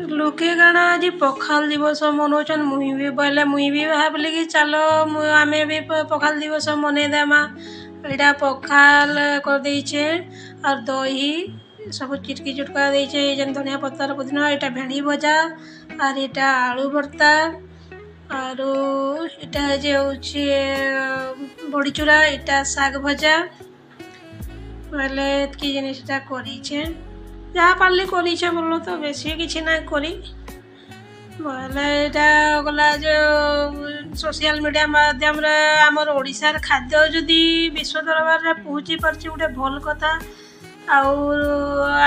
लोके काଣା आज पखाल दिवस मनौछन मुई भी बोले मुई भी भावली कि चलो आमे भी पखाल दिवस मनईदेमा। यहाँ पखाल कर देछे और दही सब चिटकी चुटका देछे जेन धनिया पत्तर पुदीना यहाँ भेंडी भजा और यहाँ आलू भर्ता और यहाँ जे होची बड़ी चूरा यहाँ साग भजा बोले एतकी जिनिसटा करीछे जहाँ पार्ली करीछे बोलो तो बेसी किसी ना करी बोले यहाँ गला जो सोशल मीडिया माध्यम रे आमर ओडिशार खाद्य जदि विश्व दरबार रे पहुँची पारछि गोटे भल कथा।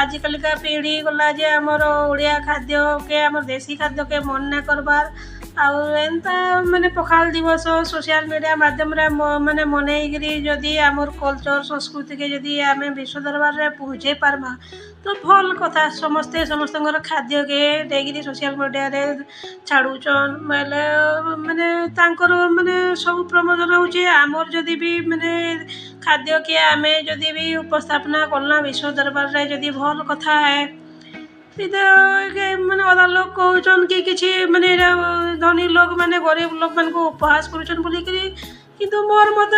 आजिकलिका पीढ़ी गला जे आमर ओडिया खाद्य के आमर देसी खाद्य के मन ना करबार एंता माने पखाल दिवस सोशल मीडिया माध्यम रे माने मनईकरी जदि आमर कल्चर संस्कृति के जदि आमे विश्व दरबार रे पहुँचे पारमा तो भल कथा। समस्ते समस्तଙ୍କର खाद्य के देगिरी सोशल मीडिया रे छाड़ुचन बोले माने तांकर माने सब प्रमोशन होचे आमर जदि भी माने खाद्य के आमे जदि भी उपस्थापना करना विश्व दरबार रे जदि भल कथा है माने अदा लोग कहन कि किसी माने धनी लोग माने गरीब लोग मान को उपहास करुचन बोलिकी किंतु मोर मत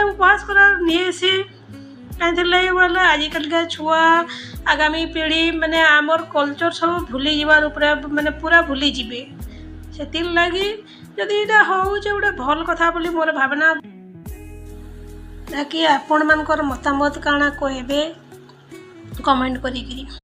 उपहास करार नहीं सी कहीं बोले आजिकल का छुआ आगामी पीढ़ी माने आमर कल्चर सब भूली जीवार उपरे माने पूरा भूली जीवे से लगी जदि यहाँ होचे गोटे भल कथा बोली मोर भावना। ताकि आपण मानकर मतामत काना कहबे कमेंट करी।